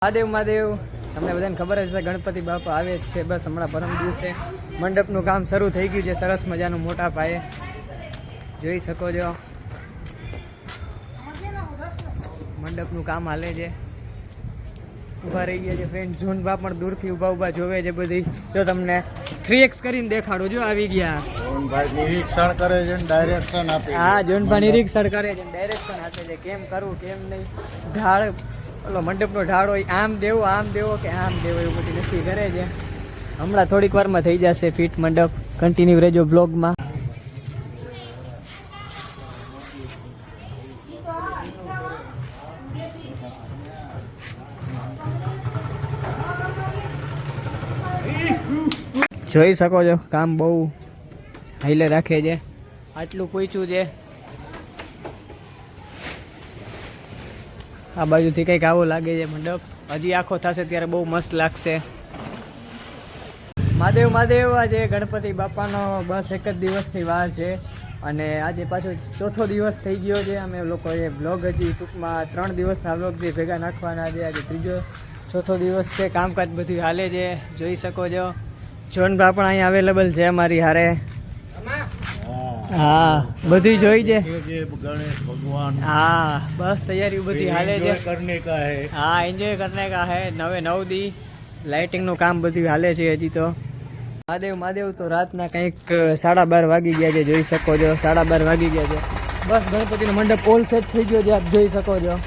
મહાદેવ મહાદેવ તમને બધાને ખબર હશે ગણપતિ બાપા આવે જ છે. બસ હમણાં પરમ દિવસે મંડપનું કામ શરૂ થઈ ગયું છે સરસ મજાનું મોટા પાયે જોઈ શકો છો. મંડપનું કામ હાલે છે. ઊભા રહી ગયા છે ફ્રેન્ડ. જોનભા પણ દૂરથી ઊભા જોવે છે બધી. જો તમને 3x કરીને દેખાડો. જો આવી ગયા જોનભાઈ નિરીક્ષણ કરે છે ને ડાયરેક્શન આપે. હા, જોનભા નિરીક્ષણ કરે છે ડાયરેક્શન આપે છે કેમ કરવું કેમ નહીં. ઢાળ ઓલો મંડપનો ઢાળ હોય આમ દેવો કે આમ દેવો એવું બધું નક્કી કરે છે. હમણાં થોડીક વારમાં થઈ જશે ફિટ મંડપ. કન્ટિન્યુ રહેજો બ્લોગમાં. જોઈ શકો છો કામ બહુ હાઈલે રાખે છે. આટલું પહોંચ્યું છે. આ બાજુથી કંઈક આવો લાગે છે મંડપ. હજી આખો થશે ત્યારે બહુ મસ્ત લાગશે. મહાદેવ મહાદેવ આજે ગણપતિ બાપાનો બસ એક જ દિવસની વાર છે અને આજે પાછો ચોથો દિવસ થઈ ગયો છે. અમે લોકોએ બ્લોગ હજી ટૂંકમાં 3 દિવસના બ્લોગથી ભેગા નાખવાના છે. આજે ચોથો દિવસ છે. કામકાજ બધું હાલે છે જોઈ શકો છો. જોનભા પણ અહીંયા અવેલેબલ છે અમારી હારે. હા, બધી જોઈ છે. ગણેશ ભગવાન. હા, બસ તૈયારી બધી હાલે છે. કરને કા હે. હા, એન્જોય કરને કા હે. 9 દી લાઇટિંગનું કામ બધું હાલે છે હજી તો. મહાદેવ તો રાતના કંઈક 12:30 વાગી ગયા છે જોઈ શકો છો. 12:30 વાગી ગયા છે. બસ ગણપતિનો મંડપ ઓલ સેટ થઈ ગયો છે આપ જોઈ શકો છો.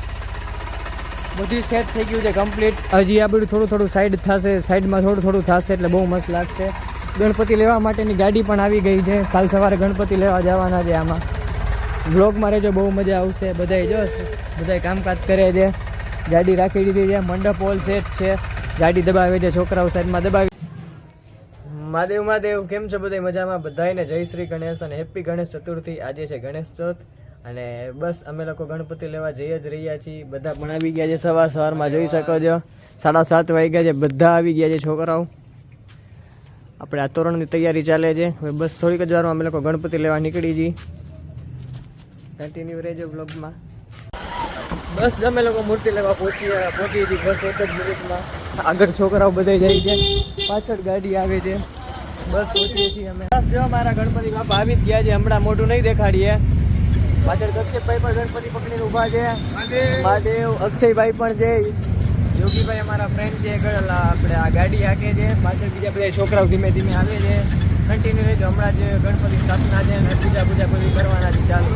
બધું સેટ થઈ ગયું છે કમ્પ્લીટ. હજી આ બધું થોડું સાઈડ થશે. સાઈડમાં થોડું થશે એટલે બહુ મસ્ત લાગશે. ગણપતિ લેવા માટેની ગાડી પણ આવી ગઈ છે. કાલ સવારે ગણપતિ લેવા જવાના છે. આમાં બ્લોગમાં રહેજો બહુ મજા આવશે. બધાય કામકાજ કરે છે. ગાડી રાખી દીધી છે. મંડપ ઓલ સેટ છે. ગાડી દબાવે છે છોકરાઓ સાઈડમાં દબાવી. મહાદેવ કેમ છો બધા મજામાં? બધાને જય શ્રી ગણેશ અને હેપી ગણેશ ચતુર્થી. આજે છે ગણેશ ચોથ અને બસ અમે લોકો ગણપતિ લેવા જઈ જ રહ્યા છીએ. બધા પણ આવી ગયા છે સવારમાં જોઈ શકો છો. 7:30 વાગ્યા છે. બધા આવી ગયા છે છોકરાઓ. આપણે આ તોરણની તૈયારી ચાલે છે. હવે બસ થોડીક જ વારમાં અમે લોકો ગણપતિ લેવા નીકળી જઈએ. કન્ટિન્યુ રહેજો બ્લોગમાં. બસ અમે લોકો મૂર્તિ લેવા પહોંચી હતી બસ એક જ મિનિટમાં. આગળ છોકરાઓ બધા જાય છે. પાછળ ગાડી આવે છે. બસ પહોંચીએ છીએ અમે. બસ જો મારા ગણપતિ બાપા આવી જ ગયા છે. હમણાં મોઢું નહીં દેખાડીએ. પાછળ કશ્યપભાઈ પણ ગણપતિ પકડીને ઊભા છે. મહાદેવ અક્ષયભાઈ પણ છે. યોગીભાઈ અમારા ફ્રેન્ડ છે. આપણે આ ગાડી હાકે છે. પાછળ બીજા બધા છોકરાઓ ધીમે ધીમે આવે છે. કન્ટિન્યુ રહેજો. હમણાં જ ગણપતિ સ્થાપના છે અને પૂજા બધું કરવાના છે. ચાલુ.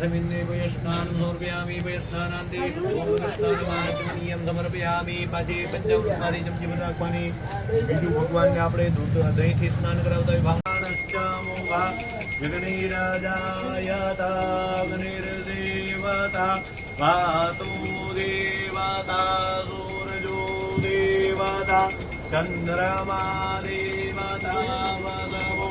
अस्मिन्ने वयस्नानं समर्पयामि वयस्नानान्ते स्नानमाचमनीयं समर्पयामि पाछे पंचमादि चमची भर રાખવાની બીજું ભગવાનને આપણે દૂધ દહીંથી સ્નાન કરાવતા હોય ભાંગશ્ચામોગા વિઘ્નિરાજાયતા વાતો દેવતા સૂરજો દેવતા ચંદ્રમા દેવતા વદવો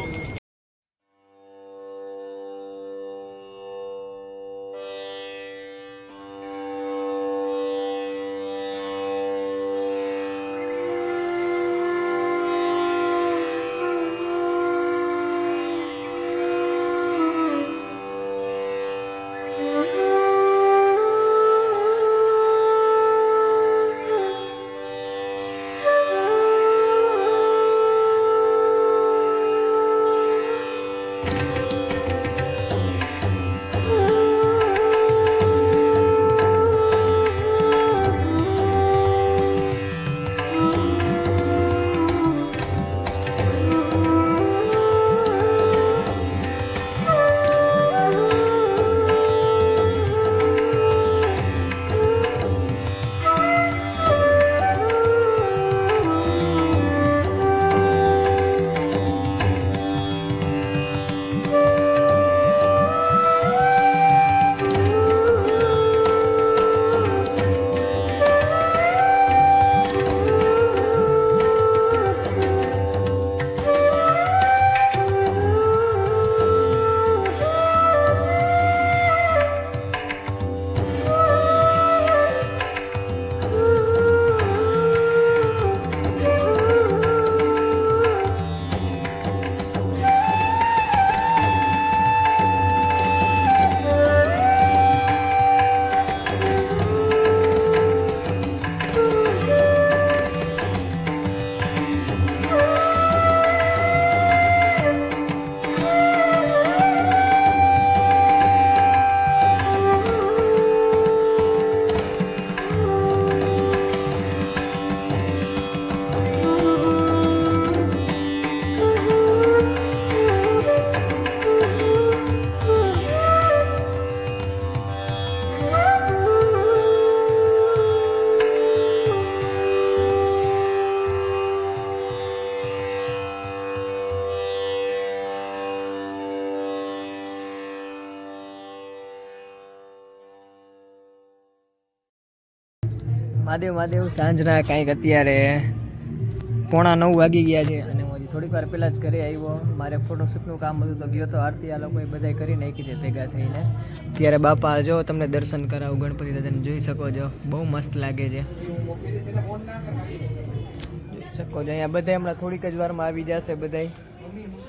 મહાદેવ મહાદેવ સાંજના કાંઈક અત્યારે 8:45 વાગી ગયા છે અને હું હજી થોડીક વાર પહેલાં જ ઘરે આવ્યો. મારે ફોટોશૂટનું કામ હતું તો ગયો તો આરતી આ લોકોએ બધાય કરી નાખી છે ભેગા થઈને. ત્યારે બાપા જો તમને દર્શન કરાવું ગણપતિ દાદાને જોઈ શકો છો, બહુ મસ્ત લાગે છે. જોઈ શકો છો અહીંયા બધા હમણાં થોડીક જ વારમાં આવી જશે બધાય.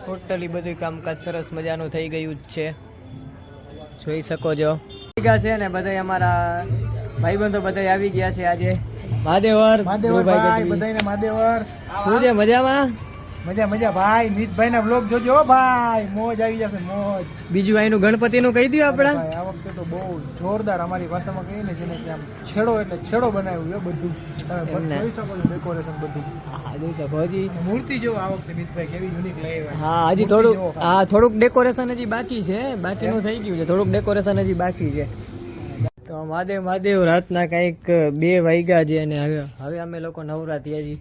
ટોટલી બધું કામકાજ સરસ મજાનું થઈ ગયું જ છે, જોઈ શકો છો. ભેગા છે ને બધા અમારા ભાઈબંધો બધા આવી ગયા છે આજે. મહાદેવર ભાઈ બધાને મહાદેવર. શું છે મજામાં? મજા મજા ભાઈ. મિતભાઈ ના બ્લોગ જોજો હો ભાઈ, મોજ આવી જશે મોજ. બીજું અહીંનું ગણપતિનું કહી દઉં આપણા. ભાઈ આ વખતે તો બહુ જોરદાર અમારી ભાષામાં કહીએ ને જેને કે આમ છેડો એટલે છેડો બનાવ્યું છે બધું. તમે જોઈ શકો છો ડેકોરેશન બધું. હા જોઈ શકો. હજી મૂર્તિ જો આ વખતે મિતભાઈ કેવી યુનિક લઈ આવ્યા. હા હજી થોડુંક ડેકોરેશન હજી બાકી છે, બાકીનું થઈ ગયું છે, થોડુંક ડેકોરેશન હજી બાકી છે. તો મહાદેવ રાતના કંઈક 2 વાગ્યા છે અને હવે અમે લોકો નવરા થયા છીએ.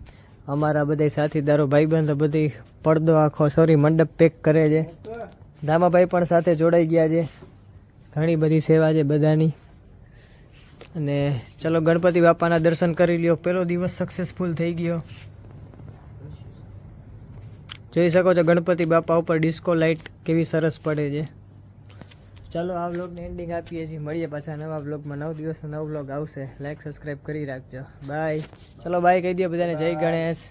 અમારા બધા સાથીદારો ભાઈબંધો બધી પડદો આખો મંડપ પેક કરે છે. દામાભાઈ પણ સાથે જોડાઈ ગયા છે. ઘણી બધી સેવા છે બધાની. અને ચલો ગણપતિ બાપાના દર્શન કરી લ્યો. પહેલો દિવસ સક્સેસફુલ થઈ ગયો. જોઈ શકો છો ગણપતિ બાપા ઉપર ડિસ્કો લાઇટ કેવી સરસ પડે છે. ચાલો આ વ્લોગને એન્ડિંગ આપીએ છીએ. મળીએ પાછા નવા વ્લોગમાં. 9 દિવસનો નવો વ્લોગ આવશે. લાઈક સબસ્ક્રાઈબ કરી રાખજો. બાય. ચલો બાય કહી દો બધાને. જય ગણેશ.